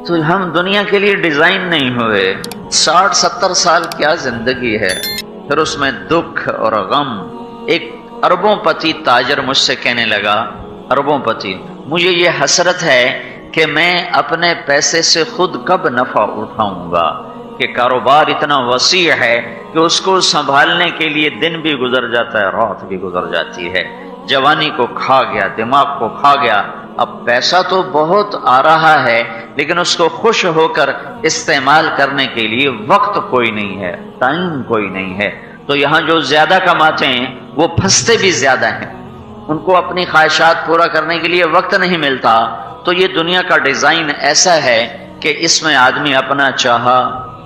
تو ہم دنیا کے لیے ڈیزائن نہیں ہوئے. 60-70 سال کیا زندگی ہے. پھر اس میں دکھ اور غم. ایک اربوں پتی تاجر مجھ سے کہنے لگا، اربوں پتی، مجھے یہ حسرت ہے کہ میں اپنے پیسے سے خود کب نفع اٹھاؤں گا، کہ کاروبار اتنا وسیع ہے کہ اس کو سنبھالنے کے لیے دن بھی گزر جاتا ہے، رات بھی گزر جاتی ہے. جوانی کو کھا گیا، دماغ کو کھا گیا. اب پیسہ تو بہت آ رہا ہے لیکن اس کو خوش ہو کر استعمال کرنے کے لیے وقت کوئی نہیں ہے، ٹائم کوئی نہیں ہے. تو یہاں جو زیادہ کماتے ہیں وہ پھنستے بھی زیادہ ہیں، ان کو اپنی خواہشات پورا کرنے کے لیے وقت نہیں ملتا. تو یہ دنیا کا ڈیزائن ایسا ہے کہ اس میں آدمی اپنا چاہا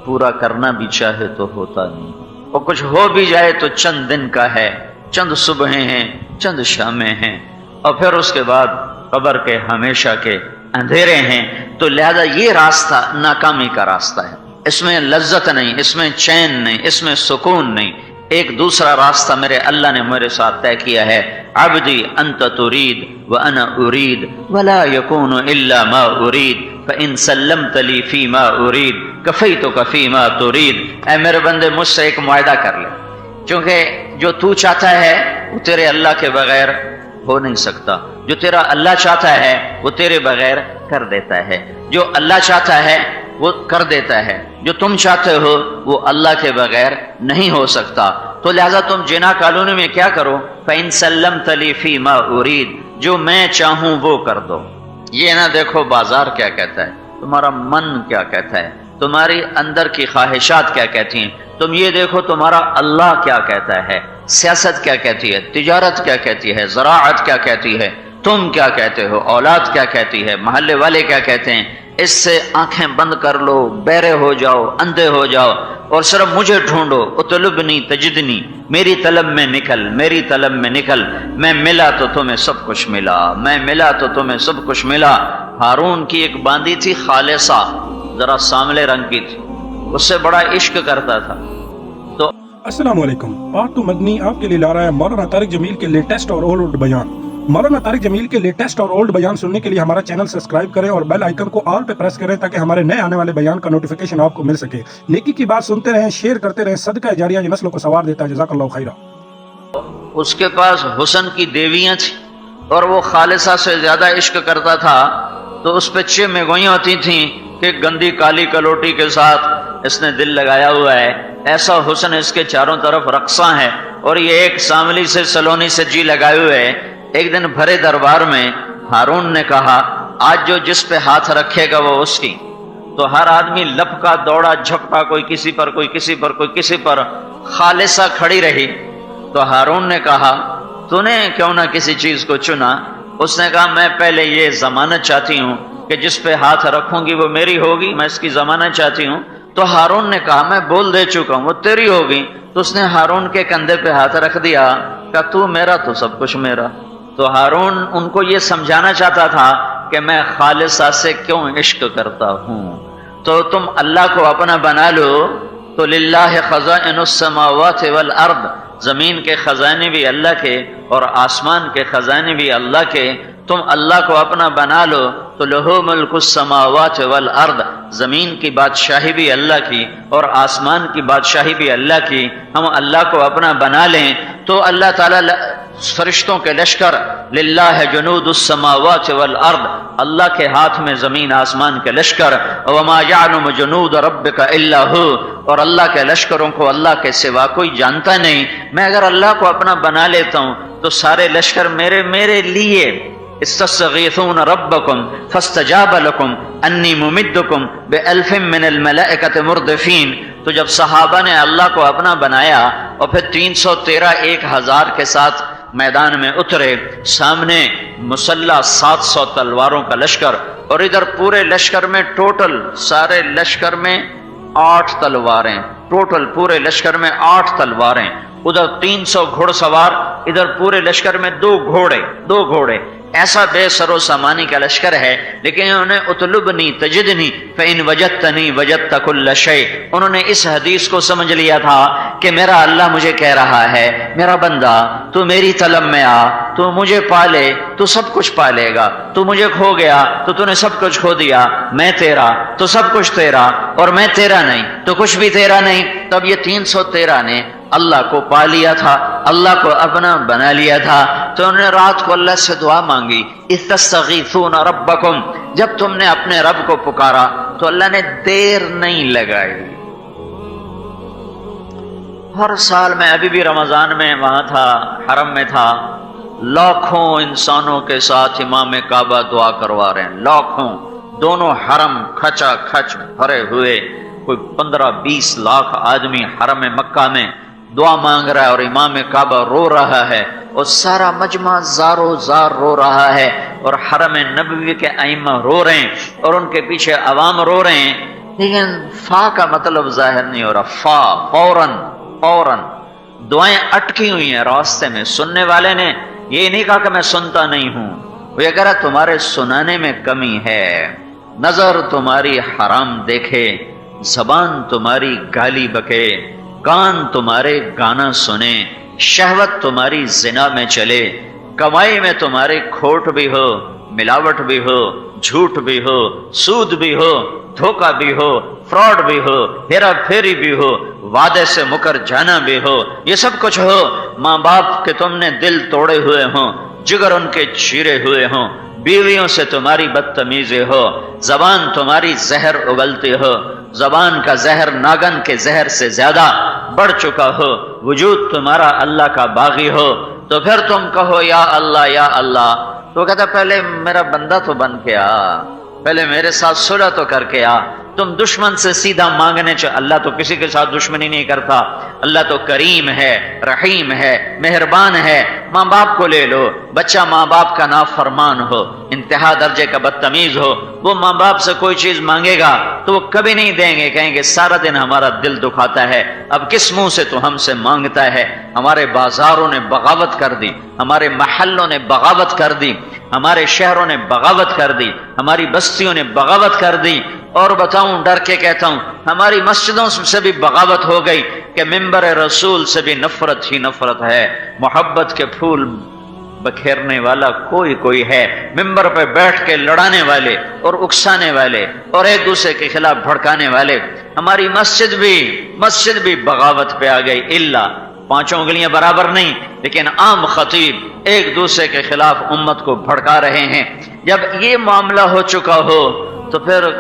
پورا کرنا بھی چاہے تو ہوتا نہیں، اور کچھ ہو بھی جائے تو چند دن کا ہے، چند صبحیں ہیں، چند شامیں ہیں، اور پھر اس کے بعد قبر کے ہمیشہ کے اندھیرے ہیں. تو لہذا یہ راستہ ناکامی کا راستہ ہے. اس میں لذت نہیں، اس میں چین نہیں، اس میں سکون نہیں. ایک دوسرا راستہ میرے اللہ نے میرے ساتھ طے کیا ہے. عبدی انت ترید وانا ارید ولا یکون الا ما ارید فان سلمت لی فیما ارید کفیتک فیما ترید. اے میرے بندے، مجھ سے ایک معاہدہ کر لے، چونکہ جو تو چاہتا ہے وہ تیرے اللہ کے بغیر ہو نہیں سکتا. جو تیرا اللہ چاہتا ہے وہ تیرے بغیر کر دیتا ہے. جو اللہ چاہتا ہے وہ کر دیتا ہے. جو تم چاہتے ہو وہ اللہ کے بغیر نہیں ہو سکتا. تو لہذا تم جنا کالونی میں کیا کرو، فَإِن سَلَّمْتَ لِي فِي مَا أُرِيدُ، جو میں چاہوں وہ کر دو. یہ نہ دیکھو بازار کیا کہتا ہے، تمہارا من کیا کہتا ہے، تمہاری اندر کی خواہشات کیا کہتی ہیں. تم یہ دیکھو تمہارا اللہ کیا کہتا ہے، سیاست کیا کہتی ہے، تجارت کیا کہتی ہے، زراعت کیا کہتی ہے، تم کیا کہتے ہو، اولاد کیا کہتی ہے، محلے والے کیا کہتے ہیں. اس سے آنکھیں بند کر لو، بہرے ہو جاؤ، اندھے ہو جاؤ، اور صرف مجھے ڈھونڈو. اطلبنی تجدنی، میری طلب میں نکل، میری طلب میں نکل. میں ملا تو تمہیں سب کچھ ملا، میں ملا تو تمہیں سب کچھ ملا. ہارون کی ایک باندی تھی خالصہ، ذرا سانولے رنگ کی تھی، اس سے بڑا عشق کرتا تھا. تو السلام علیکم. پارٹ 2 مدنی آپ کے لیے لا رہا ہے مولانا طارق جمیل کے لیٹسٹ اور اولڈ بیان. مولانا طارق جمیل کے لیٹسٹ اور اولڈ بیان سننے کے لیے ہمارا چینل سبسکرائب کریں اور بیل آئیکن کو آل پہ پریس کریں تاکہ ہمارے نئے آنے والے بیان کا نوٹیفیکیشن آپ کو مل سکے. نیکی کی بات سنتے رہیں، شیئر کرتے رہیں، صدقہ جاریہ یہ نسلوں کو سوار دیتا ہے. جزاک اللہ خیرہ. اس کے پاس حسن کی دیویاں تھیں اور وہ خالصہ سے زیادہ عشق کرتا تھا. تو اس پہ 6 میگوئیاں ہوتی تھیں کہ گندی کالی کلوٹی کے ساتھ اس نے دل لگایا ہوا ہے. ایسا حسن اس کے چاروں طرف رقصاں ہے، اور یہ ایک ساملی سے سلونی سے جی لگائے ہوئے ہے. ایک دن بھرے دربار میں ہارون نے کہا، آج جو جس پہ ہاتھ رکھے گا وہ اس کی. تو ہر آدمی لپکا دوڑا جھپٹا، کوئی کسی پر، کوئی کسی پر، کوئی کسی پر. خالصہ کھڑی رہی. تو ہارون نے کہا، تو نے کیوں نہ کسی چیز کو چنا؟ اس نے کہا، میں پہلے یہ ضمانت چاہتی ہوں کہ جس پہ ہاتھ رکھوں گی وہ میری ہوگی، میں اس کی ضمانت چاہتی ہوں. تو ہارون نے کہا، میں بول دے چکا ہوں وہ تیری ہوگی. تو اس نے ہارون کے کندھے پہ ہاتھ رکھ دیا، کہا تو میرا تو سب کچھ میرا. تو ہارون ان کو یہ سمجھانا چاہتا تھا کہ میں خالصہ سے کیوں عشق کرتا ہوں. تو تم اللہ کو اپنا بنا لو تو للہ خزائن السماوات والارض، زمین کے خزانے بھی اللہ کے اور آسمان کے خزانے بھی اللہ کے. تم اللہ کو اپنا بنا لو تو لہو ملک السماوات والارض، زمین کی بادشاہی بھی اللہ کی اور آسمان کی بادشاہی بھی اللہ کی. ہم اللہ کو اپنا بنا لیں تو اللہ تعالیٰ فرشتوں کے لشکر، للہ جنود السماوات والارض، اللہ کے ہاتھ میں زمین آسمان کے لشکر. وما یعلم جنود ربک الا ہو، اور اللہ کے لشکروں کو اللہ کے سوا کوئی جانتا نہیں. میں اگر اللہ کو اپنا بنا لیتا ہوں تو سارے لشکر میرے لیے. استستغیثون ربکم فاستجاب لکم انی ممدکم بألف من الملائکۃ مردفین. تو جب صحابہ نے اللہ کو اپنا بنایا اور پھر 313 1000 کے ساتھ میدان میں اترے، سامنے مسلح 700 تلواروں کا لشکر، اور ادھر پورے لشکر میں ٹوٹل سارے لشکر میں 8 تلواریں، ٹوٹل پورے لشکر میں 8 تلواریں. ادھر 300 گھوڑ سوار، ادھر پورے لشکر میں 2 گھوڑے. ایسا بے سر و سامانی کا لشکر ہے، لیکن انہوں نے اطلبنی تجدنی فإن وجدتنی وجدت کل شیء، انہوں نے اس حدیث کو سمجھ لیا تھا کہ میرا اللہ مجھے کہہ رہا ہے میرا بندہ تو میری طلب میں آ، تو مجھے پالے تو سب کچھ پالے گا، تو مجھے کھو گیا تو نے سب کچھ کھو دیا، میں تیرا تو سب کچھ تیرا، اور میں تیرا نہیں تو کچھ بھی تیرا نہیں۔ تب یہ 313 نے اللہ کو پا لیا تھا، اللہ کو اپنا بنا لیا تھا، تو انہوں نے رات کو اللہ سے دعا مانگی، اذ تستغیثون ربکم، جب تم نے اپنے رب کو پکارا تو اللہ نے دیر نہیں لگائی۔ ہر سال میں ابھی بھی رمضان میں وہاں تھا، حرم میں تھا، لاکھوں انسانوں کے ساتھ امام کعبہ دعا کروا رہے ہیں، لاکھوں، دونوں حرم کھچا کھچ بھرے ہوئے، کوئی 15-20 لاکھ آدمی حرم مکہ میں دعا مانگ رہا ہے، اور امام کعبہ رو رہا ہے، اور سارا مجمع زارو زار رو رہا ہے، اور حرم نبوی کے ائمہ رو رہے ہیں، اور ان کے پیچھے عوام رو رہے ہیں، لیکن فا کا مطلب ظاہر نہیں ہو رہا۔ فا فوراً دعائیں اٹکی ہوئی ہیں راستے میں۔ سننے والے نے یہ نہیں کہا کہ میں سنتا نہیں ہوں، وہ یہ کہہ رہا تمہارے سنانے میں کمی ہے، نظر تمہاری حرام دیکھے، زبان تمہاری گالی بکے، کان تمہارے گانا سنے، شہوت تمہاری زنا میں چلے، کمائی میں تمہاری کھوٹ بھی ہو، ملاوٹ بھی ہو، جھوٹ بھی ہو، سود بھی ہو، دھوکہ بھی ہو، فراڈ بھی ہو، ہیرا پھیری بھی ہو، وعدے سے مکر جانا بھی ہو، یہ سب کچھ ہو، ماں باپ کے تم نے دل توڑے ہوئے ہوں، جگر ان کے چیرے ہوئے ہوں، بیویوں سے تمہاری بدتمیزی ہو، زبان تمہاری زہر اگلتی ہو، زبان کا زہر ناگن کے زہر سے زیادہ بڑھ چکا ہو، وجود تمہارا اللہ کا باغی ہو، تو پھر تم کہو یا اللہ یا اللہ، تو وہ کہتا پہلے میرا بندہ تو بن کے آ، پہلے میرے ساتھ صلح تو کر کے آ۔ تم دشمن سے سیدھا مانگنے اللہ تو کسی کے ساتھ دشمنی نہیں کرتا، اللہ تو کریم ہے، رحیم ہے، مہربان ہے۔ ماں باپ کو لے لو، بچہ ماں باپ کا نافرمان ہو، انتہا درجے کا بدتمیز ہو، وہ ماں باپ سے کوئی چیز مانگے گا تو وہ کبھی نہیں دیں گے، کہیں گے سارا دن ہمارا دل دکھاتا ہے، اب کس منہ سے تو ہم سے مانگتا ہے۔ ہمارے بازاروں نے بغاوت کر دی، ہمارے محلوں نے بغاوت کر دی، ہمارے شہروں نے بغاوت کر دی، ہماری بستیوں نے بغاوت کر دی، اور بتاؤں ڈر کے کہتا ہوں ہماری مسجدوں سے بھی بغاوت ہو گئی کہ ممبر رسول سے بھی نفرت ہی نفرت ہے، محبت کے پھول بکھیرنے والا کوئی ہے، ممبر پہ بیٹھ کے لڑانے والے اور اکسانے والے اور ایک دوسرے کے خلاف بھڑکانے والے۔ ہماری مسجد بھی بغاوت پہ آ گئی، الا 5 انگلیاں برابر نہیں، لیکن عام خطیب ایک دوسرے کے خلاف امت کو بھڑکا رہے ہیں۔ جب یہ معاملہ ہو چکا ہو تو پھر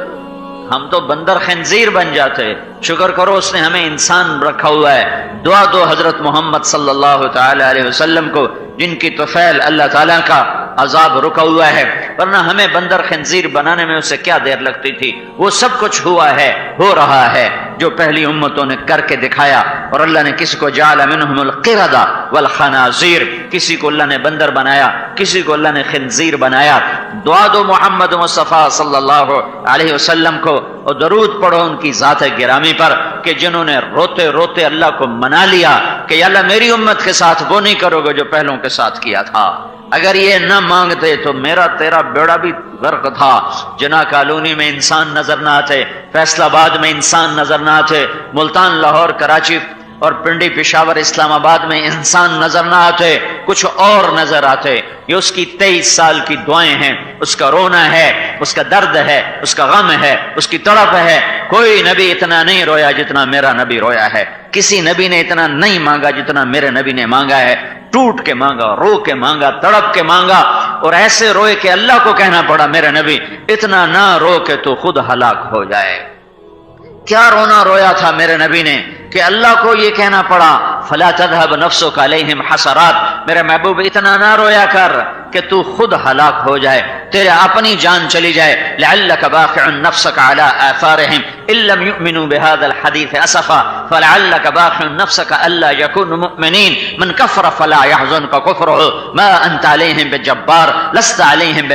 ہم تو بندر خنزیر بن جاتے۔ شکر کرو اس نے ہمیں انسان رکھا ہوا ہے۔ دعا دو حضرت محمد صلی اللہ تعالی علیہ وسلم کو، جن کی طفیل اللہ تعالیٰ کا عذاب رکا ہوا ہے، ورنہ ہمیں بندر خنزیر بنانے میں اسے کیا دیر لگتی تھی۔ وہ سب کچھ ہوا ہے، ہو رہا ہے جو پہلی امتوں نے کر کے دکھایا، اور اللہ نے کسی کو جعل منہم القردہ والخنازیر، کسی کو اللہ نے بندر بنایا، کسی کو اللہ نے خنزیر بنایا۔ دعا دو محمد مصطفیٰ صلی اللہ علیہ وسلم کو، اور درود پڑھو ان کی ذات گرامی پر کہ جنہوں نے روتے روتے اللہ کو منا لیا کہ یا اللہ میری امت کے ساتھ وہ نہیں کرو گے جو پہلوں کے ساتھ کیا تھا۔ اگر یہ نہ مانگتے تو میرا تیرا بیڑا بھی غرق تھا۔ جنا کالونی میں انسان نظر نہ آتے، فیصل آباد میں انسان نظر نہ آتے، ملتان، لاہور، کراچی اور پنڈی، پشاور، اسلام آباد میں انسان نظر نہ آتے، کچھ اور نظر آتے۔ یہ اس کی 23 سال کی دعائیں ہیں، اس کا رونا ہے، اس کا درد ہے، اس کا غم ہے، اس کی تڑپ ہے۔ کوئی نبی اتنا نہیں رویا جتنا میرا نبی رویا ہے، کسی نبی نے اتنا نہیں مانگا جتنا میرے نبی نے مانگا ہے۔ ٹوٹ کے مانگا، رو کے مانگا، تڑپ کے مانگا، اور ایسے روئے کہ اللہ کو کہنا پڑا میرے نبی اتنا نہ رو کہ تو خود ہلاک ہو جائے۔ کیا رونا رویا تھا میرے نبی نے کہ اللہ کو یہ کہنا پڑا فلا تذهب نفسك عليهم حسرات، میرے محبوب اتنا نہ رویا کر کہ تو خود ہلاک ہو جائے، تیرے اپنی جان چلی جائے۔ لعلك باخع نفسك على آثارهم، إن لم يؤمنوا بهذا الحديث أسفا فلعلك باخع نفسك ألا يكونوا مؤمنين من كفر فلا يحزنك كفره ما أنت عليهم بجبار لست عليهم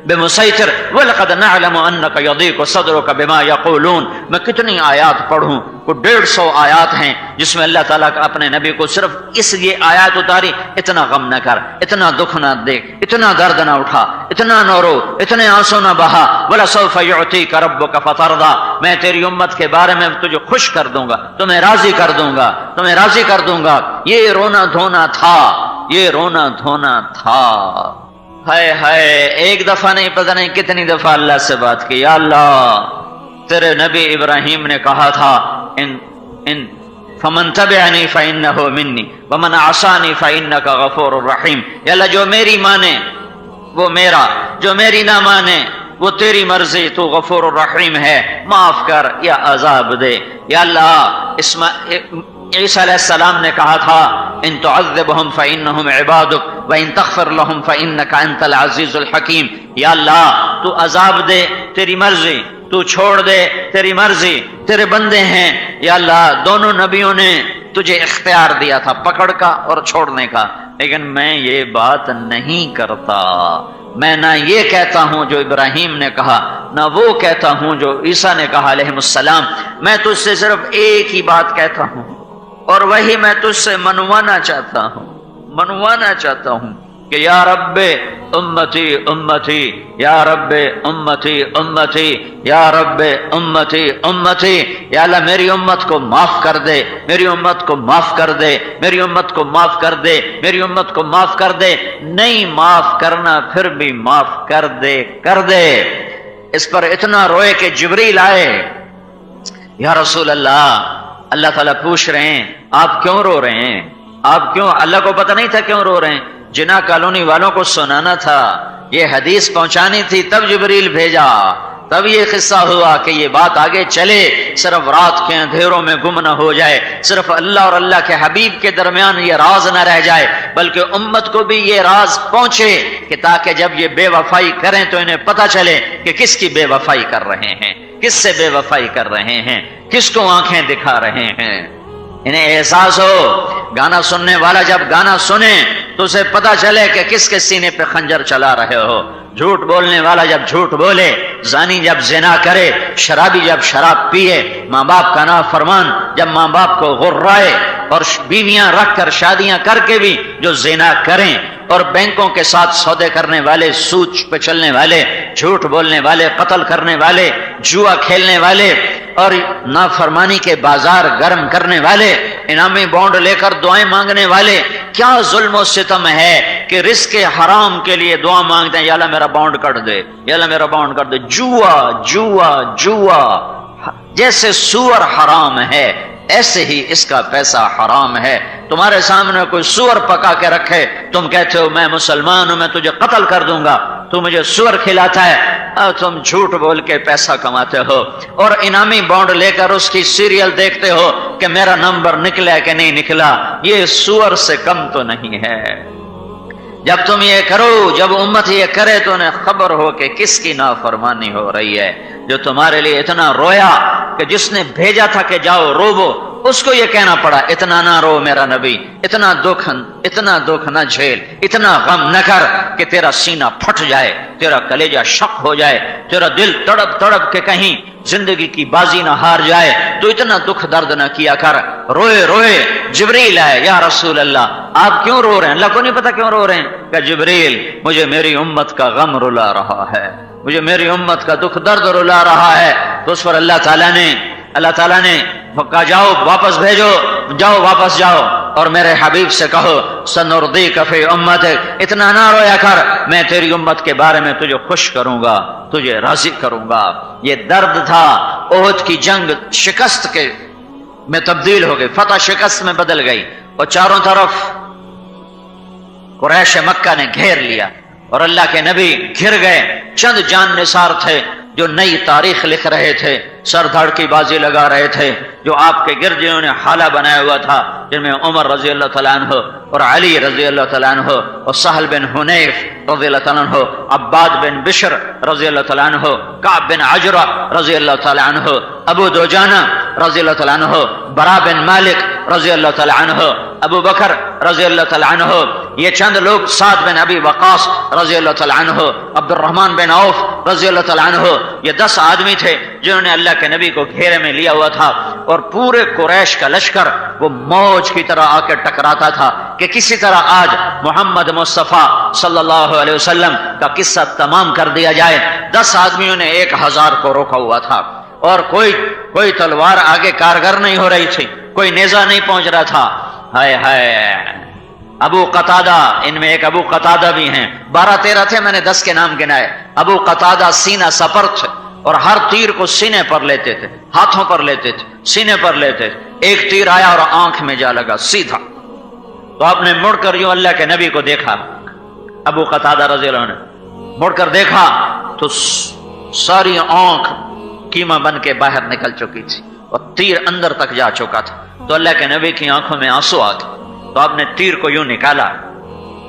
بمسيطر ولقد نعلم أنك يضيق صدرك بما يقولون. میں کتنی آیات پڑھوں، کو 150 آیات ہیں جس میں اللہ تعالیٰ اپنے نبی کو صرف اس یہ آیات اتاری، اتنا غم نہ کر، اتنا دکھ نہ دیکھ، اتنا درد نہ اٹھا، اتنا نہ رو، اتنے آنسو نہ بہا. وَلَسَوْفَ يُعْطِيكَ رَبُّكَ فَتَرْضَىٰ، میں تیری امت کے بارے میں تجھے خوش کر دوں گا، تمہیں راضی کر دوں گا، تمہیں راضی کر دوں گا. یہ رونا دھونا تھا، یہ رونا دھونا تھا. ہائے ہائے، ایک دفعہ نہیں، پتہ نہیں کتنی دفعہ اللہ سے بات کی. یا اللہ، تیرے نبی ابراہیم نے کہا تھا ان فمن تبعنی فإنہ منی ومن عصانی فإنک غفور رحیم. یا اللہ، جو میری مانے وہ میرا، جو میری نہ مانے وہ تیری مرضی، تو غفور الرحیم ہے، معاف کر یا عذاب دے. یا اللہ، عیسیٰ علیہ السلام نے کہا تھا ان تعذبهم فإنهم عبادک وإن تغفر لهم فإنک انت العزیز الحکیم. یا اللہ، تو عذاب دے، تیری مرضی، تو چھوڑ دے، تیری مرضی، تیرے بندے ہیں. یا اللہ، دونوں نبیوں نے تجھے اختیار دیا تھا پکڑ کا اور چھوڑنے کا، لیکن میں یہ بات نہیں کرتا. میں نہ یہ کہتا ہوں جو ابراہیم نے کہا، نہ وہ کہتا ہوں جو عیسیٰ نے کہا علیہ السلام. میں تجھ سے صرف ایک ہی بات کہتا ہوں، اور وہی میں تجھ سے منوانا چاہتا ہوں، منوانا چاہتا ہوں کہ یا رب امتی امتی، یا رب امتی امتی، یا رب امتی امتی. یا اللہ، میری امت کو معاف کر دے، میری امت کو معاف کر دے، میری امت کو معاف کر دے، میری امت کو معاف کر دے. نہیں معاف کرنا پھر بھی معاف کر دے، کر دے. اس پر اتنا روئے کہ جبریل آئے. یا رسول اللہ، اللہ تعالیٰ پوچھ رہے ہیں آپ کیوں رو رہے ہیں؟ آپ کیوں؟ اللہ کو پتہ نہیں تھا کیوں رو رہے ہیں؟ جنا کالونی والوں کو سنانا تھا، یہ حدیث پہنچانی تھی، تب جبریل بھیجا، تب یہ قصہ ہوا کہ یہ بات آگے چلے، صرف رات کے اندھیروں میں گم نہ ہو جائے، صرف اللہ اور اللہ کے حبیب کے درمیان یہ راز نہ رہ جائے، بلکہ امت کو بھی یہ راز پہنچے کہ تاکہ جب یہ بے وفائی کریں تو انہیں پتہ چلے کہ کس کی بے وفائی کر رہے ہیں، کس سے بے وفائی کر رہے ہیں، کس کو آنکھیں دکھا رہے ہیں. انہیں احساس ہو، گانا سننے والا جب گانا سنے تو اسے پتہ چلے کہ کس کے سینے پہ خنجر چلا رہے ہو. جھوٹ بولنے والا جب جھوٹ بولے، زانی جب زنا کرے، شرابی جب شراب پیے، ماں باپ کا نافرمان جب ماں باپ کو غرائے، اور بیویاں رکھ کر شادیاں کر کے بھی جو زنا کریں، اور بینکوں کے ساتھ سودے کرنے والے، سود پہ چلنے والے، جھوٹ بولنے والے، قتل کرنے والے، جوا کھیلنے والے، اور نافرمانی کے بازار گرم کرنے والے، انعامی بانڈ لے کر دعائیں مانگنے والے. کیا ظلم و ستم ہے کہ رزق حرام کے لیے دعا مانگتے ہیں، یا اللہ میرا بانڈ کٹ دے، یا اللہ میرا بانڈ کٹ دے. جوا جوا جوا، جیسے سور حرام ہے ایسے ہی اس کا پیسہ حرام ہے. تمہارے سامنے کوئی سور پکا کے رکھے، تم کہتے ہو میں مسلمان ہوں، میں تجھے قتل کر دوں گا، تو مجھے سور کھلاتا ہے، اور تم جھوٹ بول کے پیسہ کماتے ہو، اور انعامی بانڈ لے کر اس کی سیریل دیکھتے ہو کہ میرا نمبر نکلا کہ نہیں نکلا. یہ سور سے کم تو نہیں ہے. جب تم یہ کرو، جب امت یہ کرے تو انہیں خبر ہو کہ کس کی نافرمانی ہو رہی ہے. جو تمہارے لیے اتنا رویا کہ جس نے بھیجا تھا کہ جاؤ روو، اس کو یہ کہنا پڑا اتنا نہ رو میرا نبی، اتنا دکھ نہ جھیل، اتنا غم نہ کر کہ تیرا سینہ پھٹ جائے، تیرا کلیجہ شق ہو جائے، تیرا دل تڑپ تڑپ کے کہیں زندگی کی بازی نہ ہار جائے. تو اتنا دکھ درد نہ کیا کر. روئے روئے جبریل آئے، یا رسول اللہ آپ کیوں رو رہے ہیں؟ اللہ کو نہیں پتا کیوں رو رہے ہیں. کہ جبریل، مجھے میری امت کا غم رلا رہا ہے، مجھے میری امت کا دکھ درد رلا رہا ہے. تو اس پر اللہ تعالیٰ نے کہا جاؤ واپس بھیجو، جاؤ واپس جاؤ، اور میرے حبیب سے کہو سنردیک فی امتک، اتنا نہ رویا کر، میں تیری امت کے بارے میں تجھے خوش کروں گا، تجھے راضی کروں گا. یہ درد تھا. احد کی جنگ شکست کے میں تبدیل ہو گئی، فتح شکست میں بدل گئی، اور چاروں طرف قریش مکہ نے گھیر لیا، اور اللہ کے نبی گھر گئے. چند جان نثار تھے جو نئی تاریخ لکھ رہے تھے، سر دھڑ کی بازی لگا رہے تھے، جو آپ کے گرد جنہوں نے حالہ بنایا ہوا تھا، جن میں عمر رضی اللہ تعالیٰ عنہ، اور علی رضی اللہ تعالیٰ عنہ، اور سہل بن حنیف رضی اللہ تعالیٰ عنہ، عباد بن بشر رضی اللہ تعالیٰ عنہ، کعب بن عجرہ رضی اللہ تعالیٰ عنہ، ابو دوجانہ رضی اللہ تعالیٰ عنہ، برا بن مالک رضی اللہ تعالیٰ عنہ، ابو بکر رضی اللہ تعالیٰ عنہ، یہ چند لوگ، سعد بن ابی وقاص رضی اللہ تعالیٰ عنہ، عبد الرحمن بن عوف رضی اللہ تعالیٰ عنہ، یہ 10 آدمی تھے جنہوں نے اللہ کے نبی کو گھیرے میں لیا ہوا تھا، اور پورے قریش کا لشکر وہ موج کی طرح آ کے ٹکراتا تھا کہ کسی طرح آج محمد مصطفیٰ صلی اللہ علیہ وسلم کا قصہ تمام کر دیا جائے۔ 10 آدمیوں نے 1000 کو روکا ہوا تھا، اور کوئی تلوار آگے کارگر نہیں ہو رہی تھی، کوئی نیزہ نہیں پہنچ رہا تھا۔ ہائے ہائے، ابو قتادہ، ان میں ایک ابو قتادہ بھی ہیں، 12-13 تھے، میں نے 10 کے نام گنائے۔ ابو قتادہ سینہ سپر تھے، اور ہر تیر کو سینے پر لیتے تھے، ہاتھوں پر لیتے تھے، سینے پر لیتے تھے۔ ایک تیر آیا اور آنکھ میں جا لگا سیدھا، تو آپ نے مڑ کر یوں اللہ کے نبی کو دیکھا، ابو قتادہ رضی اللہ عنہ مڑ کر دیکھا تو ساری آنکھ کیما بن کے باہر نکل چکی تھی، اور تیر اندر تک جا چکا تھا۔ تو اللہ کے نبی کی آنکھوں میں آنسو آ گئے، تو آپ نے تیر کو یوں نکالا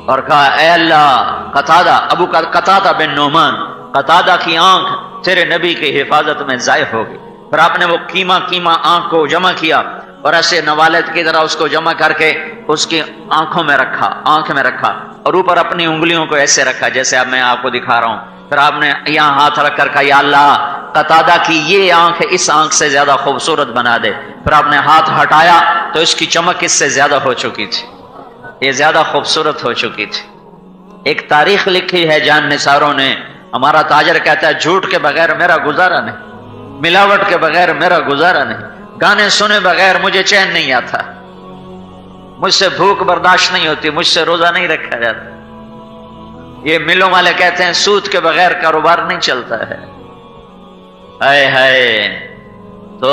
اور کہا، اے اللہ، قتادہ، ابو قتادہ بن نعمان، قتادہ کی آنکھ تیرے نبی کی حفاظت میں ضائع ہوگی۔ پھر آپ نے وہ کیما آنکھ کو جمع کیا، اور ایسے نوالد کی طرح اس کو جمع کر کے اس کی آنکھ میں رکھا، اور اوپر اپنی انگلیوں کو ایسے رکھا جیسے اب میں آپ کو دکھا رہا ہوں۔ پھر آپ نے یہاں ہاتھ رکھ کر کہا، یا اللہ، قتادہ کی یہ آنکھ اس آنکھ سے زیادہ خوبصورت بنا دے۔ پھر آپ نے ہاتھ ہٹایا تو اس کی چمک اس سے زیادہ ہو چکی تھی، یہ زیادہ خوبصورت ہو چکی تھی۔ ایک تاریخ لکھی ہے جان نثاروں نے، ہمارا تاجر کہتا ہے، جھوٹ کے بغیر میرا گزارا نہیں، ملاوٹ کے بغیر میرا گزارا نہیں، گانے سنے بغیر مجھے چین نہیں آتا، مجھ سے بھوک برداشت نہیں ہوتی، مجھ سے روزہ نہیں رکھا جاتا۔ یہ ملوں والے کہتے ہیں سود کے بغیر کاروبار نہیں چلتا ہے۔ ہائے ہائے، تو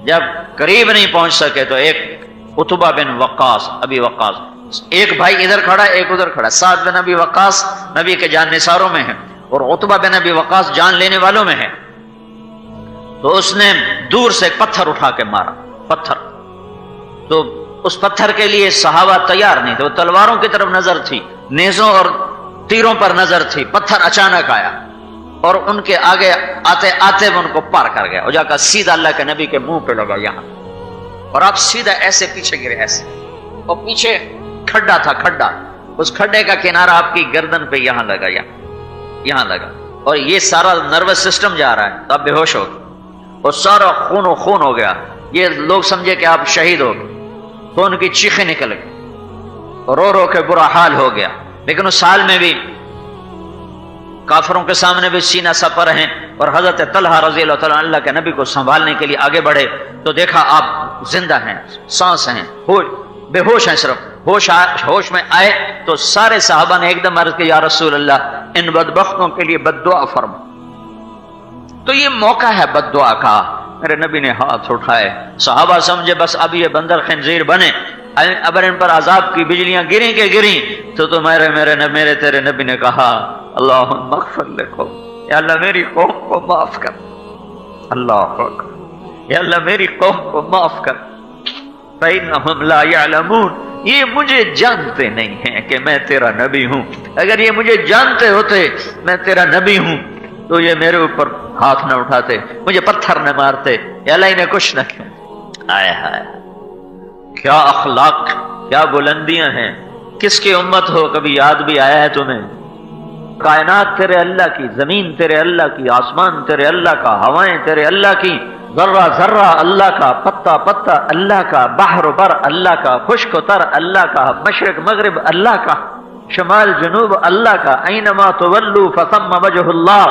جب قریب نہیں پہنچ سکے تو ایک عتبہ بن وقاص، ابی وقاص، ایک بھائی ادھر کھڑا ایک ادھر کھڑا، سعد بن ابی وقاص نبی کے جان نثاروں میں ہے، اور عتبہ بن ابی وقاص جان لینے والوں میں ہے۔ تو اس نے دور سے ایک پتھر اٹھا کے مارا، پتھر، تو اس پتھر کے لیے صحابہ تیار نہیں تھے، وہ تلواروں کی طرف نظر تھی، نیزوں اور تیروں پر نظر تھی۔ پتھر اچانک آیا اور ان کے آگے آتے آتے وہ ان کو پار کر گیا، اور جا کر سیدھا اللہ کے نبی کے منہ پہ لگا یہاں، اور آپ سیدھا ایسے پیچھے گرے، ایسے، اور پیچھے کھڈا تھا، کھڈا، اس کھڈے کا کنارہ آپ کی گردن پہ یہاں لگا، یہاں لگا، اور یہ سارا نروس سسٹم جا رہا ہے، تو آپ بے ہوش ہو گئے، اور سارا خون و خون ہو گیا۔ یہ لوگ سمجھے کہ آپ شہید ہو گئے، تو ان کی چیخیں نکل گئی، رو رو کے برا حال ہو گیا۔ لیکن اس حال میں بھی کافروں کے سامنے بھی سینہ سپر ہیں، اور حضرت طلحہ رضی اللہ تعالیٰ اللہ کے نبی کو سنبھالنے کے لیے آگے بڑھے، تو دیکھا آپ زندہ ہیں، سانس ہیں، بے ہوش ہیں، صرف ہوش میں آئے تو سارے صحابہ نے ایک دم عرض کیا، یا رسول اللہ، ان بدبختوں کے لیے بد دعا فرما۔ تو یہ موقع ہے بد دعا کا۔ میرے نبی نے ہاتھ اٹھائے، صحابہ سمجھے بس اب یہ بندر خنزیر بنے، اگر ان پر عذاب کی بجلیاں گریں کہ گریں، تو میرے تیرے نبی نے کہا، اللہم اغفر لقوم، یا اللہ میری قوم کو معاف کر، اللہ اکبر، یا اللہ میری قوم کو معاف کر، فإنہم لا یعلمون، یہ مجھے جانتے نہیں ہیں کہ میں تیرا نبی ہوں، اگر یہ مجھے جانتے ہوتے میں تیرا نبی ہوں تو یہ میرے اوپر ہاتھ نہ اٹھاتے، مجھے پتھر نہ مارتے، یا اللہ انہیں کچھ نہ کیا۔ آئے ہائے، کیا اخلاق، کیا بلندیاں ہیں، کس کی امت ہو، کبھی یاد بھی آیا ہے تمہیں؟ کائنات تیرے اللہ کی، زمین تیرے اللہ کی، آسمان تیرے اللہ کا، ہوائیں تیرے اللہ کی، ذرہ ذرہ اللہ کا، پتا پتا اللہ کا، بحر و بر اللہ کا، خشک و تر اللہ کا، مشرق مغرب اللہ کا، شمال جنوب اللہ کا، اینما تولوا فثم وجہ اللہ،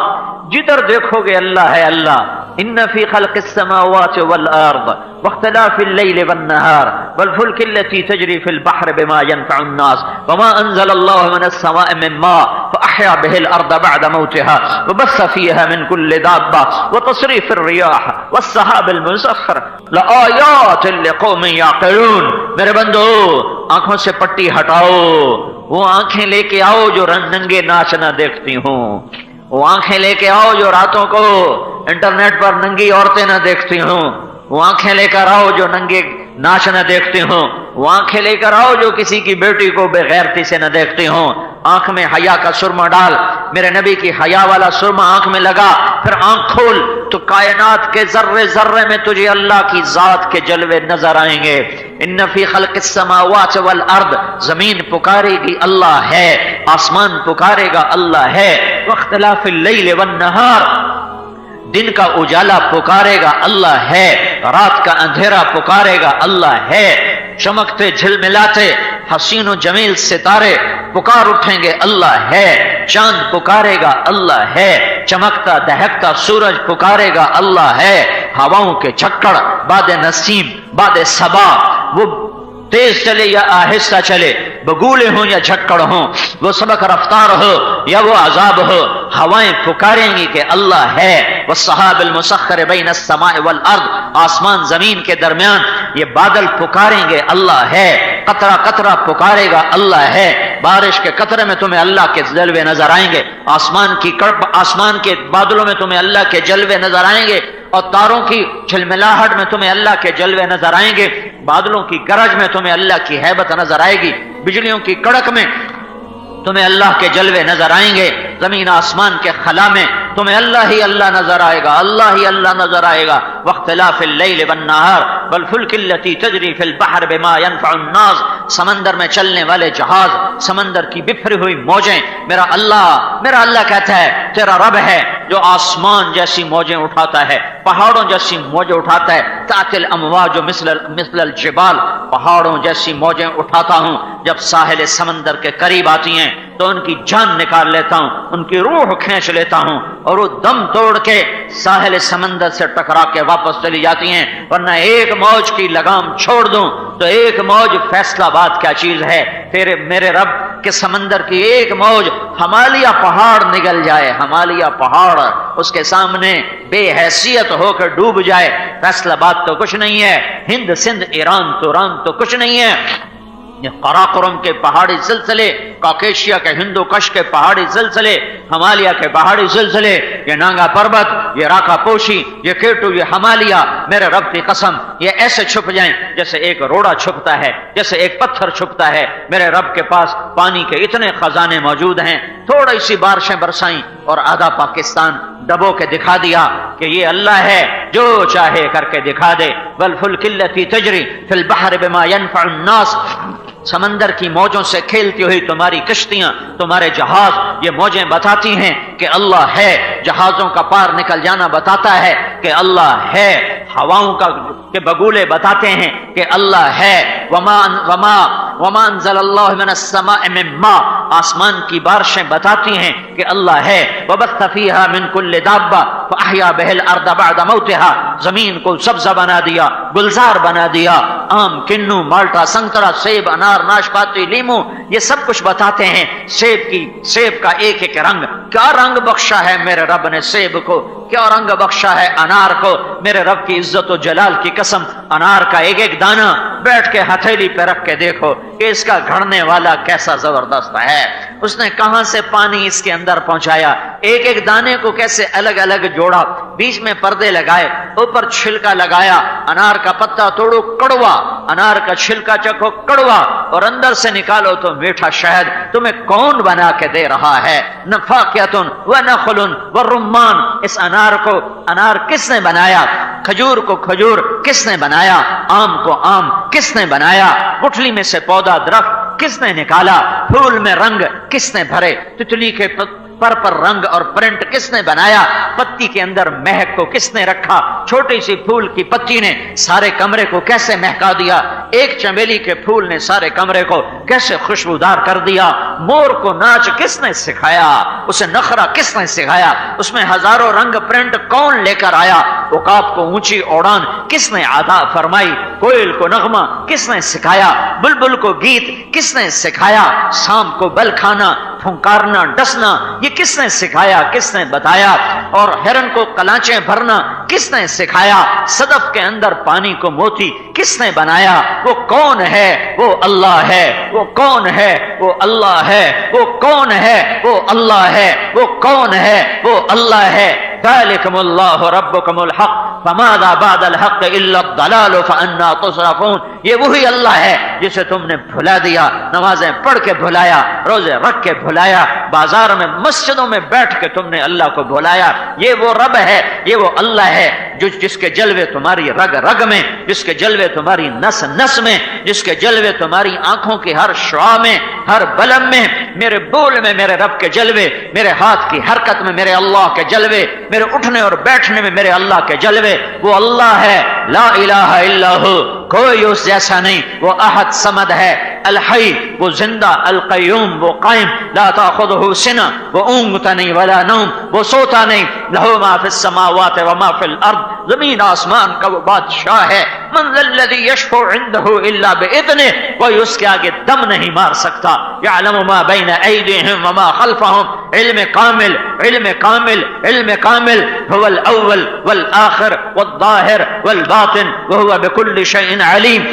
جدھر دیکھو گے اللہ ہے اللہ۔ ان فی خلق السماوات والارض واختلاف اللیل والنہار والفلک التي تجری فی البحر بما ينفع الناس وما انزل اللہ من السماء من ماء فاحیا به الارض بعد موتها وبث فيها من كل دابة وتصريف الرياح والسحاب المسخر لآیات لقوم یعقلون۔ میرے بندو، آنکھوں سے پٹی ہٹاؤ، وہ آنکھیں لے کے آؤ جو ننگے ناچ نہ دیکھتی ہوں، وہ آنکھیں لے کے آؤ جو راتوں کو انٹرنیٹ پر ننگی عورتیں نہ دیکھتی ہوں، وہ آنکھیں لے کر آؤ جو ننگے ناچ نہ دیکھتی ہوں، وہ آنکھیں لے کر آؤ جو کسی کی بیٹی کو بے غیرتی سے نہ دیکھتی ہوں۔ آنکھ میں حیا کا سرما ڈال، میرے نبی کی حیا والا سرما آنکھ میں لگا، پھر آنکھ کھول، تو کائنات کے ذرے ذرے میں تجھے اللہ کی ذات کے جلوے نظر آئیں گے. ان فی خلق السماوات والارض، زمین پکارے گی اللہ ہے، آسمان پکارے گا اللہ ہے. واختلاف اللیل والنہار، دن کا اجالا پکارے گا اللہ ہے، رات کا اندھیرا پکارے گا اللہ ہے. چمکتے جھلملاتے حسین و جمیل ستارے پکار اٹھیں گے اللہ ہے. چاند پکارے گا اللہ ہے، چمکتا دہکتا سورج پکارے گا اللہ ہے. ہواؤں کے جھکڑ، باد نسیم، باد صبا، وہ تیز چلے یا آہستہ چلے، بگولے ہوں یا جھکڑ ہوں، وہ سبق رفتار ہو یا وہ عذاب ہو، ہوائیں پکاریں گی کہ اللہ ہے. والسحاب المسخر بین السماء والارض، آسمان زمین کے درمیان یہ بادل پکاریں گے اللہ ہے. قطرہ قطرہ پکارے گا اللہ ہے. بارش کے قطرے میں تمہیں اللہ کے جلوے نظر آئیں گے، آسمان کے بادلوں میں تمہیں اللہ کے جلوے نظر آئیں گے، اور تاروں کی جھلملاہٹ میں تمہیں اللہ کے جلوے نظر آئیں گے. بادلوں کی گرج میں تمہیں اللہ کی ہیبت نظر آئے گی، بجلیوں کی کڑک میں تمہیں اللہ کے جلوے نظر آئیں گے. زمین آسمان کے خلا میں تمہیں اللہ ہی اللہ نظر آئے گا، اللہ ہی اللہ نظر آئے گا. واختلاف اللیل والنہار والفلک التی تجری فی البحر بما ينفع الناس، سمندر میں چلنے والے جہاز، سمندر کی بکھری ہوئی موجیں. میرا اللہ کہتا ہے تیرا رب ہے جو آسمان جیسی موجیں اٹھاتا ہے، پہاڑوں جیسی موجیں اٹھاتا ہے. تأتی الامواج مثل الجبال، پہاڑوں جیسی موجیں اٹھاتا ہوں. جب ساحل سمندر کے قریب آتی ہیں تو ان کی جان نکال لیتا ہوں، ان کی روح کھینچ لیتا ہوں، اور وہ دم توڑ کے ساحل سمندر سے ٹکرا کے واپس چلی جاتی ہیں. ورنہ ایک موج کی لگام چھوڑ دوں تو ایک موج فیصلہ آباد کیا چیز ہے. میرے رب کے سمندر کی ایک موج ہمالیہ پہاڑ نگل جائے، ہمالیہ پہاڑ اس کے سامنے بے حیثیت ہو کر ڈوب جائے. فیصلہ آباد تو کچھ نہیں ہے، ہند سندھ ایران تو کچھ نہیں ہے. یہ قراقرم کے پہاڑی سلسلے، کاکیشیا کے ہندو کش کے پہاڑی سلسلے، ہمالیہ کے پہاڑی سلسلے، یہ نانگا پربت، یہ راکا پوشی، یہ کیٹو، یہ ہمالیہ، میرے رب کی قسم یہ ایسے چھپ جائیں جیسے ایک روڑا چھپتا ہے، جیسے ایک پتھر چھپتا ہے. میرے رب کے پاس پانی کے اتنے خزانے موجود ہیں. تھوڑی سی بارشیں برسائیں اور آدھا پاکستان ڈبو کے دکھا دیا کہ یہ اللہ ہے جو چاہے کر کے دکھا دے. والفلک التی تجری فی البحر بما ينفع الناس، سمندر کی موجوں سے کھیلتی ہوئی تمہاری کشتیاں، تمہارے جہاز، یہ موجیں بتاتی ہیں کہ اللہ ہے. جہازوں کا پار نکل جانا بتاتا ہے کہ اللہ ہے. ہواؤں کے بگولے بتاتے ہیں کہ اللہ ہے. وما انزل اللہ من السماء من ماء، آسمان کی بارشیں بتاتی ہیں کہ اللہ ہے. وبث فیہا من کل دابہ فاحیا بہ الارض بعد موتها، زمین کو سبزہ بنا دیا، گلزار بنا دیا. آم، کنو، مالٹا، سنترا، سیب، انار، ناشپاتی، لیمو، یہ سب کچھ بتاتے ہیں. سیب کا ایک ایک رنگ، کیا رنگ بخشا ہے میرے رب نے سیب کو، کیا رنگ بخشا ہے انار کو. میرے رب کی عزت و جلال کی قسم، انار کا ایک ایک دانہ بیٹھ کے ہتھیلی پہ رکھ کے دیکھو کہ اس کا گھڑنے والا کیسا زبردست ہے. اس نے کہاں سے پانی اس کے اندر پہنچایا، ایک ایک دانے کو کیسے الگ الگ جوڑا، بیچ میں پردے لگائے، اوپر چھلکا لگایا. انار کا پتا توڑو کڑوا، انار کا چھلکا چکھو کڑوا، اور اندر سے نکالو تو میٹھا شہد. تمہیں کون بنا کے دے رہا ہے؟ نفاقیتن ونخل ورمان، اس انار کو انار کس نے بنایا؟ کھجور کو کھجور کس نے بنایا؟ آم کو آم کس نے بنایا؟ گٹھلی میں سے پودا درخت کس نے نکالا؟ پھول میں رنگ کس نے بھرے؟ تتلی کے پر رنگ اور پرنٹ کس نے بنایا؟ پتی کے اندر مہک کو کس نے رکھا؟ چھوٹی سی پھول کی پتی نے سارے کمرے کو کیسے مہکا دیا؟ ایک چمیلی کے پھول نے سارے کمرے کو کیسے خوشبودار کر دیا؟ مور کو ناچ کس نے سکھایا؟ اسے نخرا کس نے سکھایا؟ اس میں ہزاروں رنگ پرنٹ کون لے کر آیا؟ عقاب کو اونچی اڑان کس نے عطا فرمائی؟ کوئل کو نغمہ کس نے سکھایا؟ بلبل کو گیت کس نے سکھایا؟ سانپ کو بل کھانا، پھنکارنا، ڈسنا، یہ کس نے سکھایا، کس نے بتایا؟ اور ہرن کو کلانچیں بھرنا کس نے سکھایا؟ صدف کے اندر پانی کو موتی کس نے بنایا؟ وہ کون ہے؟ وہ اللہ ہے. وہ کون ہے؟ وہ اللہ ہے. وہ کون ہے؟ وہ اللہ ہے. وہ کون ہے؟ وہ اللہ ہے. ذالکم اللہ ربکم الحق فماذا بعد الحق الا الضلال فانا تصرفون. یہ وہی اللہ ہے جسے تم نے بھلا دیا، نمازیں پڑھ کے بھلایا، روزے رکھ کے بھلایا، بازار میں مسجدوں میں بیٹھ کے تم نے اللہ کو بھلایا. یہ وہ رب ہے، یہ وہ اللہ ہے جس کے جلوے تمہاری رگ رگ میں، جس کے جلوے تمہاری نس نس میں، جس کے جلوے تمہاری آنکھوں کی ہر شعاع میں، ہر بلم میں. میرے بول میں میرے رب کے جلوے، میرے ہاتھ کی حرکت میں میرے اللہ کے جلوے، میرے اٹھنے اور بیٹھنے میں میرے اللہ کے جلوے. وہ اللہ ہے، لا الہ الا ہو، کوئی اس جیسا نہیں. وہ احد صمد ہے، الحی وہ زندہ، القیوم وہ قائم، لا تاخذہ سنہ وہ اونگتا نہیں، ولا نوم وہ سوتا نہیں، لہو ما فی السماوات وما فی الارض زمین آسمان کا وہ بادشاہ ہے. من ذا الذی یشفع عنده الا باذنہ، کوئی اس کے آگے دم نہیں مار سکتا. یعلم ما بین ایدیہم وما خلفہم، علم کامل علم کامل علم کامل. هو الاول والآخر والظاہر والباطن وهو بكل شيء علیم.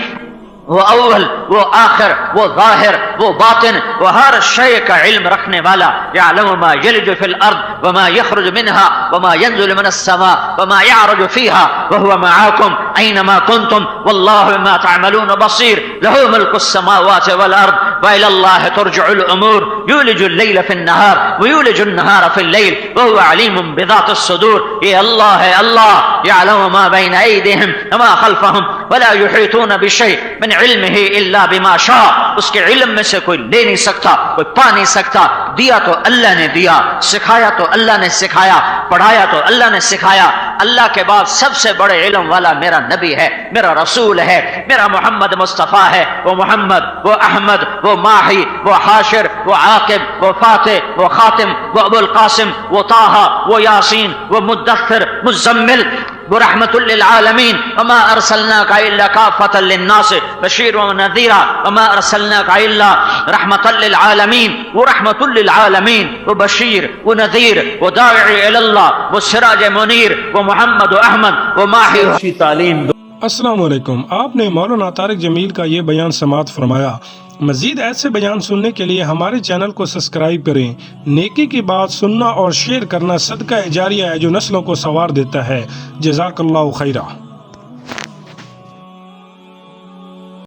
وہ اول، وہ آخر، وہ ظاہر، وہ باطن، وہ ہر شے کا علم رکھنے والا. یعلم ما یلج فی الارض وما یخرج منها وما ينزل من السماء وما يعرج فيها وهو معاكم اينما كنتم والله بما تعملون بصير. له ملك السماوات والارض والى الله ترجع الامور. يولج الليل في النهار ويولج النهار في الليل وهو عليم بذات الصدور. یہ اللہ ہے، اللہ يعلم ما بين ايديهم وما خلفهم ولا يحيطون بشيء من علمه الا بما شاء. اس کے علم میں سے کوئی لے نہیں سکتا، کوئی پا نہیں سکتا. دیا تو اللہ نے دیا، سکھایا تو اللہ نے سکھایا، پڑھایا تو اللہ نے سکھایا. اللہ کے بعد سب سے بڑے علم والا میرا نبی ہے، میرا رسول ہے، میرا محمد مصطفیٰ ہے. وہ محمد، وہ احمد، وہ ماہی، وہ حاشر، وہ عاقب، وہ فاتح، وہ خاتم، وہ ابو القاسم، وہ طہ، وہ یاسین، وہ مدثر، مزمل، وہ رحمت للعالمین. وما ارسلناک الا کافۃ للناس بشیر ونذیرا وما ارسلناک الا رحمۃ للعالمین. وہ رحمت للعالمین، وہ بشیر، وہ نذیر، وہ داعی الی اللہ، وہ سراج منیر، وہ محمد و احمد، وہ ماہی تعلیم. السلام علیکم. آپ نے مولانا طارق جمیل کا یہ بیان سماعت فرمایا. مزید ایسے بیان سننے کے لیے ہمارے چینل کو سبسکرائب کریں. نیکی کی بات سننا اور شیئر کرنا صدقہ جاریہ ہے جو نسلوں کو سنوار دیتا ہے. جزاک اللہ خیرہ.